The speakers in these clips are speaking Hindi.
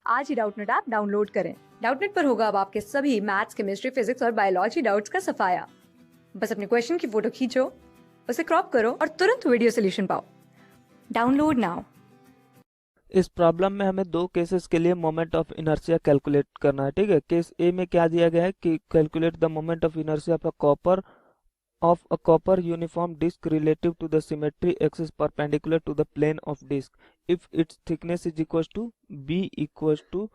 आज ही डाउटनेट ऐप डाउनलोड करें। डाउटनेट पर होगा अब आपके सभी मैथ्स, केमिस्ट्री, फिजिक्स और बायोलॉजी डाउट्स का सफाया। बस अपने क्वेश्चन की फोटो खींचो, उसे क्रॉप करो और तुरंत वीडियो सोल्यूशन पाओ। Download now. इस प्रॉब्लम में हमें दो केसेस के लिए मोमेंट ऑफ इनर्शिया कैलकुलेट करना है। ठीक है, केस ए में क्या दिया गया है कि calculate the moment of inertia of a copper uniform disc relative to the symmetry axis perpendicular to the plane of disc if its thickness is equal to B equal to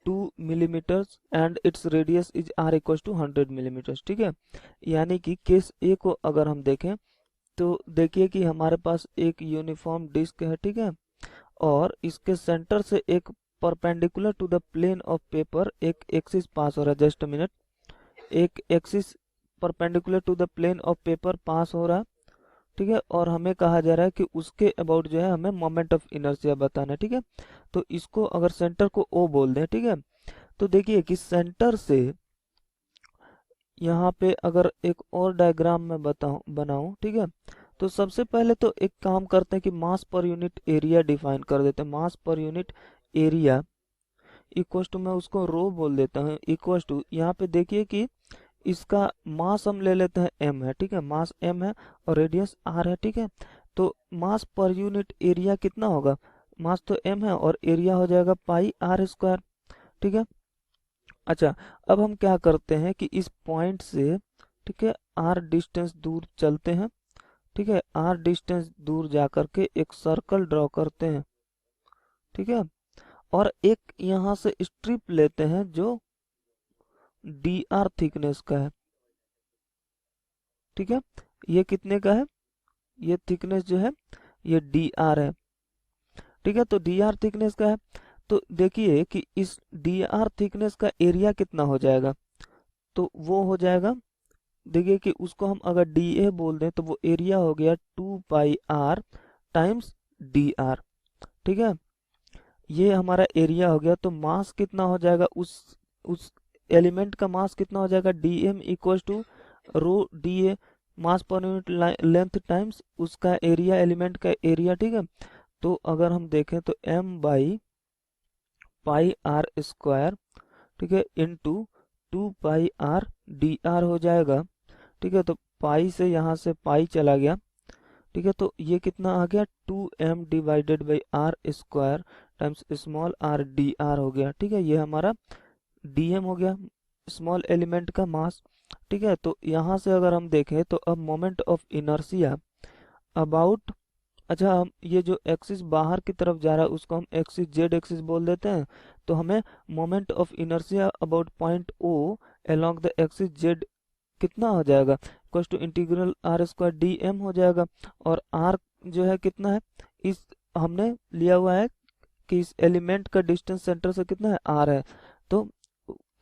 2 millimetres and its radius is R equal to 100 millimetres. ठीक है, यानी कि केस ए को अगर हम देखें तो देखिए कि हमारे पास एक यूनिफॉर्म डिस्क है। ठीक है, और इसके सेंटर से एक perpendicular to the plane of paper एक एक्सिस पास हो रहा है। जस्ट अ मिनट, एक axis perpendicular to the plane of paper pass हो रहा है। ठीक है, और हमें कहा जा रहा है कि उसके अबाउट जो है हमें मोमेंट ऑफ इनर्शिया बताना है। ठीक है, तो इसको अगर सेंटर को ओ बोल दें, ठीक है, तो देखिए कि सेंटर से यहाँ पे अगर एक और डायग्राम में बनाऊं, ठीक है, तो सबसे पहले तो एक काम करते हैं कि मास पर यूनिट एरिया डिफाइन कर देते हैं। मास per unit area equal to, मैं उसको रो बोल देता हूँ, इक्वल टू, यहाँ पे देखिए कि इसका मास हम ले लेते हैं m है। ठीक है, मास m है और रेडियस r है। ठीक है, तो मास पर यूनिट एरिया कितना होगा? मास तो m है और एरिया हो जाएगा पाई r स्क्वायर। ठीक है, अच्छा, अब हम क्या करते हैं कि इस पॉइंट से, ठीक है, r डिस्टेंस दूर चलते हैं। ठीक है, r डिस्टेंस दूर जा करके एक सर्कल ड्रॉ करते हैं। ठीक है, और एक यहाँ से स्ट्रिप लेते हैं जो dr थिकनेस का है। ठीक है, ये कितने का है? ये थिकनेस जो है ये dr है। ठीक है, तो dr थिकनेस का है, तो देखिए कि इस dr थिकनेस का एरिया कितना हो जाएगा, तो वो हो जाएगा, देखिए कि उसको हम अगर dA बोल दें तो वो एरिया हो गया 2 पाई r टाइम्स dr। ठीक है, ये हमारा एरिया हो गया। तो मास कितना हो जाएगा, उस एलिमेंट का मास कितना हो जाएगा? dm equal to rho dA, mass per unit length times उसका एरिया, एलिमेंट का एरिया। ठीक है, तो अगर हम देखें तो m by pi R square, ठीक है, into 2 pi R D R हो जाएगा। ठीक है, तो पाई से यहाँ से पाई चला गया। ठीक है, तो ये कितना आ गया? 2m divided by R square times small R D R हो गया। ठीक है, ये हमारा dm हो गया, स्मॉल एलिमेंट का मास। ठीक है, तो यहाँ से अगर हम देखें तो अब मोमेंट ऑफ इनर्शिया अबाउट, अच्छा, हम ये जो एक्सिस बाहर की तरफ जा रहा है उसको हम एक्सिस जेड एक्सिस बोल देते हैं। तो हमें moment of inertia about point O along the axis Z कितना हो जाएगा? Equal to integral R square D M हो जाएगा। और आर जो है कितना है, इस हमने लिया हुआ है कि इस एलिमेंट का डिस्टेंस सेंटर से कितना है? आर है, तो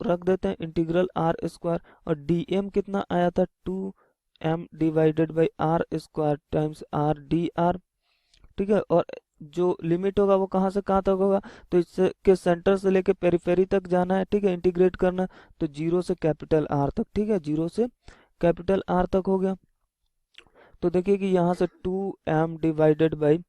रख देते हैं इंटीग्रल आर स्क्वायर। और डी एम कितना आया था? 2m divided by R square times R D R. ठीक है, और जो लिमिट होगा वो कहाँ से कहाँ तक होगा? तो इससे के सेंटर से लेके पेरिफेरी तक जाना है। ठीक है, इंटीग्रेट करना है, तो 0 से कैपिटल आर तक। ठीक है, 0 से कैपिटल आर तक हो गया। तो देखिए कि यहाँ से 2m डिवाइडेड बाई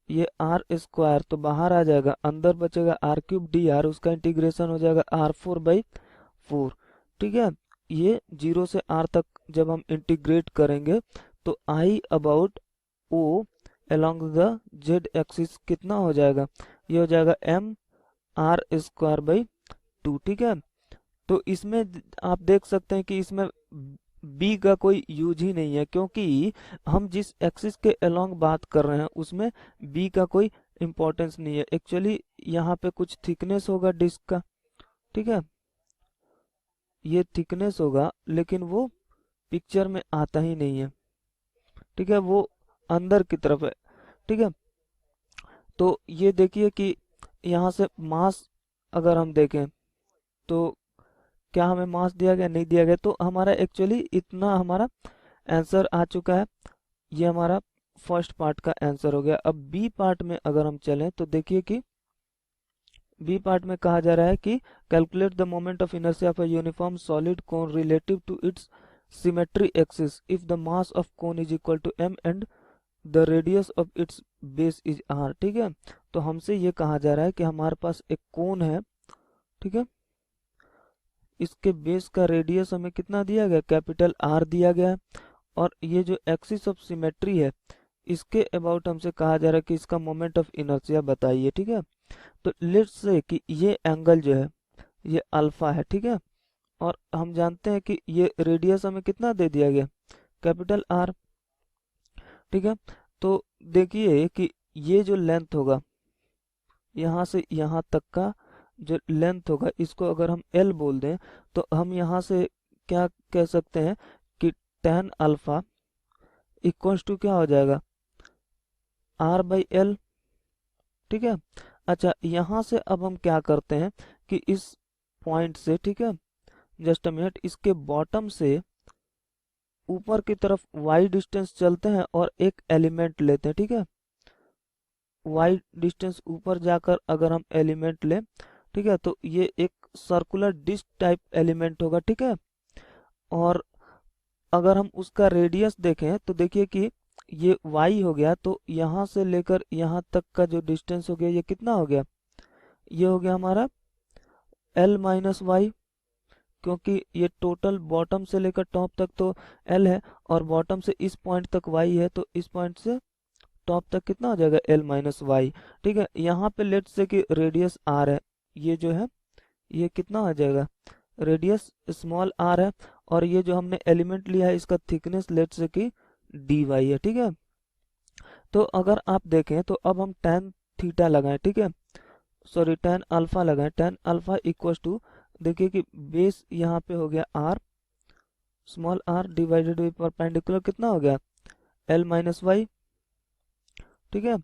ये आर स्क्वायर तो बाहर आ जाएगा, अंदर बचेगा आर क्यूब डी आर, उसका इंटीग्रेशन हो जाएगा r4/4। ठीक है, ये 0 से r तक जब हम इंटीग्रेट करेंगे तो i about o along the Z axis कितना हो जाएगा? ये हो जाएगा m आर स्क्वायर बाई 2। ठीक है, तो इसमें आप देख सकते हैं कि इसमें b का कोई यूज ही नहीं है, क्योंकि हम जिस एक्सिस के अलोंग बात कर रहे हैं उसमें b का कोई इम्पोर्टेंस नहीं है। एक्चुअली यहाँ पे कुछ थिकनेस होगा डिस्क का। ठीक है, ये थिकनेस होगा लेकिन वो पिक्चर में आता ही नहीं है। ठीक है, वो अंदर की तरफ है। ठीक है, तो ये देखिए कि यहाँ से मास अगर हम देखें तो क्या हमें मास दिया गया? नहीं दिया गया, तो हमारा एक्चुअली इतना हमारा आंसर आ चुका है। ये हमारा फर्स्ट पार्ट का आंसर हो गया। अब बी पार्ट में अगर हम चलें तो देखिए कि बी पार्ट में कहा जा रहा है कि calculate the moment of inertia of a uniform solid cone relative to its symmetry axis if the mass of cone is equal to m and the radius of its base is R, ठीक है। तो हमसे ये कहा जा रहा है कि हमारे पास एक कोन है, ठीक है, इसके बेस का रेडियस हमें कितना दिया गया, कैपिटल आर दिया गया है, और ये जो एक्सिस ऑफ सिमेट्री है इसके अबाउट हमसे कहा जा रहा है कि इसका मोमेंट ऑफ इनर्शिया बताइए, ठीक है। तो लेट्स से कि ये एंगल जो है ये अल्फा है, ठीक है, और हम जानते हैं कि ये रेडियस हमें कितना दे दिया गया, कैपिटल आर, ठीक है। तो देखिए कि ये जो लेंथ होगा यहाँ से यहाँ तक का जो लेंथ होगा इसको अगर हम एल बोल दें तो हम यहाँ से क्या कह सकते हैं कि tan अल्फा इक्वल्स टू क्या हो जाएगा, आर बाई एल, ठीक है। अच्छा, यहाँ से अब हम क्या करते हैं कि इस पॉइंट से, ठीक है, जस्ट अ मिनट, इसके बॉटम से ऊपर की तरफ y डिस्टेंस चलते हैं और एक एलिमेंट लेते हैं, ठीक है। y डिस्टेंस ऊपर जाकर अगर हम एलिमेंट लें, ठीक है, तो ये एक सर्कुलर डिस्क टाइप एलिमेंट होगा, ठीक है। और अगर हम उसका रेडियस देखें तो देखिए कि ये y हो गया, तो यहाँ से लेकर यहाँ तक का जो डिस्टेंस हो गया ये कितना हो गया, ये हो गया हमारा l माइनस वाई, क्योंकि ये टोटल बॉटम से लेकर टॉप तक तो l है और बॉटम से इस पॉइंट तक y है, तो इस पॉइंट से टॉप तक कितना हो जाएगा, l माइनस वाई, ठीक है। यहाँ पे लेट्स से कि रेडियस r है, ये जो है ये कितना हो जाएगा, रेडियस स्मॉल r है, और ये जो हमने एलिमेंट लिया है इसका थिकनेस लेट्स से कि dy है, ठीक है। तो अगर आप देखें तो अब हम tan थीटा लगाएं, ठीक है, सॉरी tan अल्फा लगाएं, tan अल्फा इक्वल टू, देखिए कि बेस यहाँ पे हो गया r, small r divided by perpendicular कितना हो गया, l माइनस वाई, ठीक है।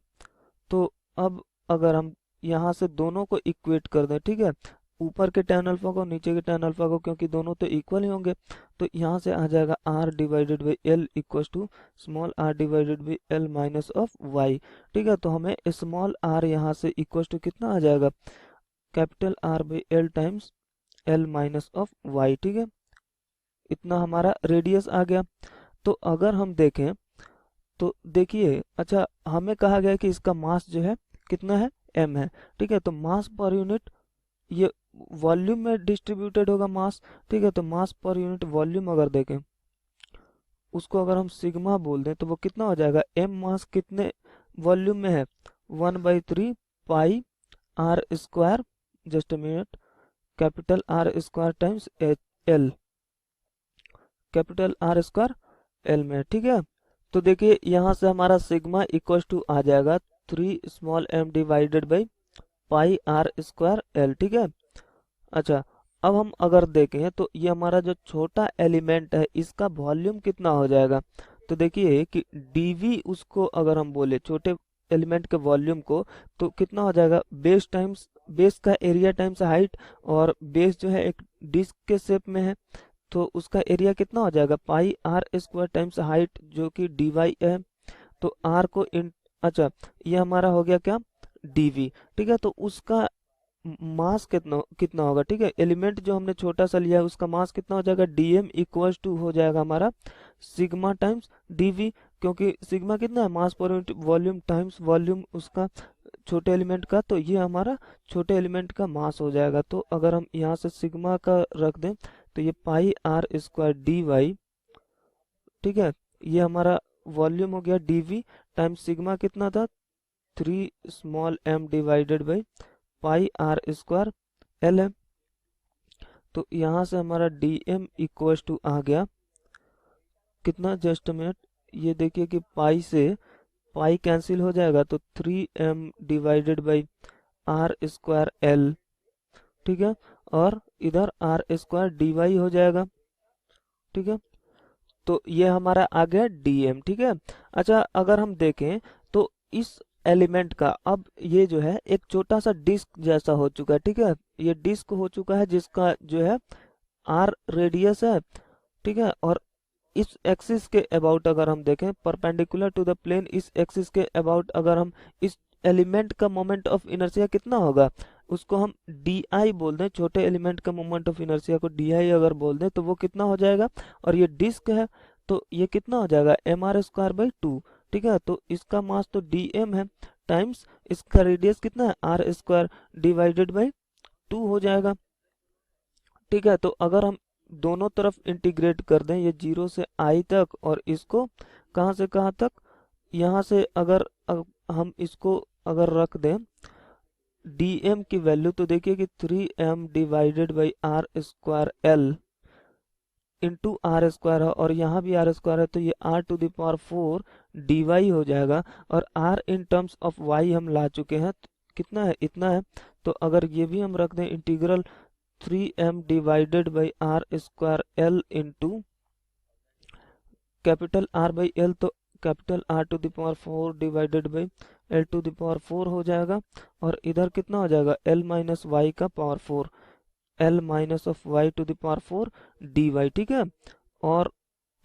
तो अब अगर हम यहाँ से दोनों को इक्वेट कर दें, ठीक है, ऊपर के tan अल्फा को नीचे के tan अल्फा को, क्योंकि दोनों तो इक्वल ही होंगे, तो यहाँ से आ जाएगा r divided by L equal to small r divided by L minus of Y, ठीक है। तो हमें स्मॉल r यहाँ से इक्वल टू कितना आ जाएगा, capital R by L times L minus of Y, ठीक है। इतना हमारा रेडियस आ गया। तो अगर हम देखें तो देखिए, अच्छा हमें कहा गया है कि इसका मास जो है कितना है, m है, ठीक है। तो मास पर यूनिट ये वॉल्यूम में डिस्ट्रीब्यूटेड होगा मास, ठीक है। तो मास पर यूनिट वॉल्यूम अगर देखें उसको अगर हम सिग्मा बोल दें तो वो कितना हो जाएगा, m मास कितने वॉल्यूम में है, 1/3 pi R square, just a minute, capital R square times L, capital R square L में, ठीक है। तो देखिए यहाँ से हमारा सिग्मा इक्वल टू आ जाएगा 3 small m divided by pi R square L, ठीक है। अच्छा, अब हम अगर देखें तो ये हमारा जो छोटा एलिमेंट है इसका वॉल्यूम कितना हो जाएगा, तो देखिए कि dv उसको अगर हम बोले छोटे एलिमेंट के वॉल्यूम को, तो कितना हो जाएगा, बेस टाइम्स बेस का एरिया टाइम्स हाइट, और बेस जो है एक डिस्क के शेप में है तो उसका एरिया कितना हो जाएगा, पाई आर स्क्वायर टाइम्स हाइट जो कि dy है। तो r को इन, अच्छा ये हमारा हो गया क्या, dv, ठीक है। तो उसका मास कितना कितना होगा, ठीक है, एलिमेंट जो हमने छोटा सा लिया है उसका मास कितना हो जाएगा, dm इक्वल्स टू हो जाएगा हमारा सिग्मा टाइम्स dv, क्योंकि सिग्मा कितना है, मास per unit volume times volume उसका छोटे एलिमेंट का, तो ये हमारा छोटे एलिमेंट का मास हो जाएगा। तो अगर हम यहाँ से सिग्मा का रख दें तो ये पाई आर स्क्वायर डी वाई, ठीक है, ये हमारा वॉल्यूम हो गया dv टाइम्स सिग्मा कितना था, 3 small m divided by pi R square L है। तो यहाँ से हमारा dm इक्वल्स टू आ गया कितना, जस्ट मिनट, ये देखिए कि पाई से पाई कैंसिल हो जाएगा तो 3m divided by R square L, ठीक है, और इधर आर स्क्वायर डी वाई हो जाएगा, ठीक है। तो ये हमारा आ गया dm, ठीक है। अच्छा अगर हम देखें तो इस एलिमेंट का अब ये जो है एक छोटा सा डिस्क जैसा हो चुका है, ठीक है, ये डिस्क हो चुका है जिसका जो है r रेडियस है, ठीक है। और इस एक्सिस के अबाउट अगर हम देखें परपेंडिकुलर टू द प्लेन, इस एक्सिस के अबाउट अगर हम इस एलिमेंट का मोमेंट ऑफ इनर्शिया कितना होगा उसको हम di बोल दें, छोटे एलिमेंट का मोमेंट ऑफ इनर्शिया को di अगर बोल दें तो वो कितना हो जाएगा, और ये डिस्क है तो ये कितना हो जाएगा mr² बाई 2, ठीक है, तो इसका मास तो dm है टाइम्स इसका रेडियस कितना है r स्क्वायर डिवाइडेड बाई 2 हो जाएगा। ठीक है, तो अगर हम दोनों तरफ इंटीग्रेट कर दें, ये 0 से i तक और इसको कहाँ से कहाँ तक, यहाँ से अगर हम इसको अगर रख दें dm की वैल्यू, तो देखिए कि 3m divided by R square L into R square है, और यहाँ भी आर स्क्वायर है, तो ये r to the power 4 dy हो जाएगा। और r in terms of y हम ला चुके हैं, तो कितना है, इतना है। तो अगर ये भी हम रख दें integral 3m divided by R square L into capital R by L, तो कैपिटल R to the power 4 divided by L to the power 4 हो जाएगा। और इधर कितना हो जाएगा, L माइनस वाई का power 4, L minus of Y to the power 4 dy। ठीक है, और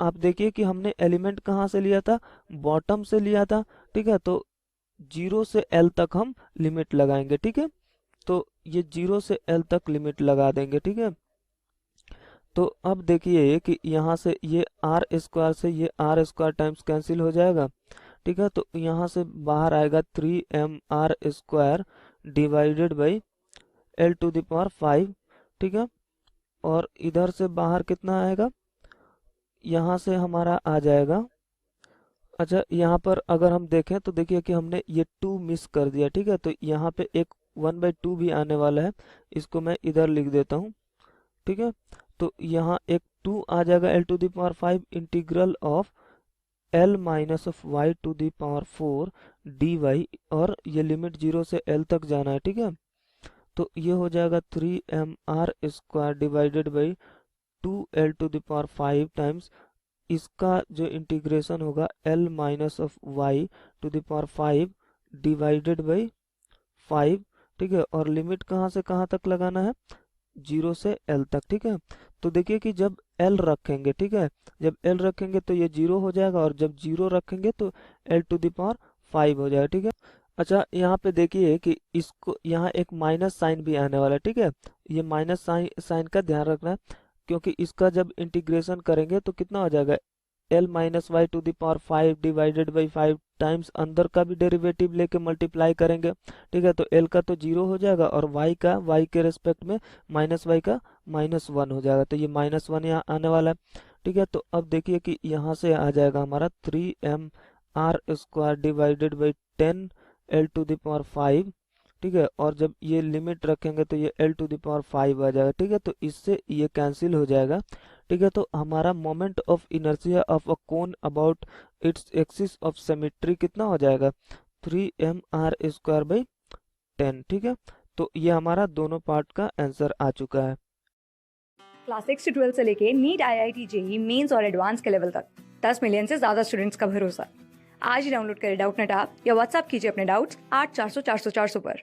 आप देखिए कि हमने एलिमेंट कहाँ से लिया था, बॉटम से लिया था। ठीक है, तो 0 से L तक हम लिमिट लगाएंगे। ठीक है, तो ये 0 से L तक लिमिट लगा देंगे। ठीक है, तो अब देखिए कि यहाँ से ये आर स्क्वायर से ये आर स्क्वायर टाइम्स कैंसिल हो जाएगा। ठीक है, तो यहाँ से बाहर आएगा 3mr square divided by L two the power 5। ठीक है, और इधर से बाहर कितना आएगा, यहाँ से हमारा आ जाएगा, अच्छा यहाँ पर अगर हम देखें तो देखिए कि हमने ये 2 मिस कर दिया। ठीक है, तो यहाँ पे एक 1/2 भी आने वाला है, इसको मैं इधर लिख देता हूँ। ठीक है, तो यहाँ एक 2 आ जाएगा, L to the power 5 integral of L minus of y to the power 4 dy, और ये लिमिट 0 से L तक जाना है। ठीक है, तो ये हो जाएगा 3mr square divided by 2L to the power 5 times इसका जो इंटीग्रेशन होगा L minus of y to the power 5 divided by 5। ठीक है, और लिमिट कहाँ से कहाँ तक लगाना है, 0 से L तक। ठीक है, तो देखिए कि जब L रखेंगे, ठीक है, जब L रखेंगे तो ये 0 हो जाएगा, और जब 0 रखेंगे तो L टू द पावर 5 हो जाएगा। ठीक है, अच्छा यहाँ पे देखिए कि इसको यहाँ एक माइनस साइन भी आने वाला है। ठीक है, ये माइनस साइन का ध्यान रखना है, क्योंकि इसका जब इंटीग्रेशन करेंगे तो कितना हो जाएगा, L minus Y to the power 5 divided by 5 times अंदर का भी डेरिवेटिव लेके मल्टीप्लाई करेंगे। ठीक है, तो L का तो 0 हो जाएगा, और y का y के रेस्पेक्ट में माइनस वाई का -1 हो जाएगा, तो ये -1 यहाँ आने वाला है। ठीक है, तो अब देखिए कि यहाँ से आ जाएगा हमारा 3mr square divided by 10 L to the power 5। ठीक है, और जब ये लिमिट रखेंगे तो ये L टू द पावर 5 आ जाएगा। ठीक है, तो इससे ये कैंसिल हो जाएगा। ठीक है, तो हमारा moment of inertia of a cone about its axis of symmetry कितना हो जाएगा, 3mr स्क्वायर बाई 10। ठीक है, तो ये हमारा दोनों पार्ट का आंसर आ चुका है। क्लास 6 से 12 से लेके नीट, IIT, जेईई मेंस और एडवांस के लेवल तक 10 मिलियन से ज्यादा स्टूडेंट्स का भरोसा। आज ही डाउनलोड करें डाउटनेट ऐप या व्हाट्सएप कीजिए अपने डाउट्स 8400 400 400 पर।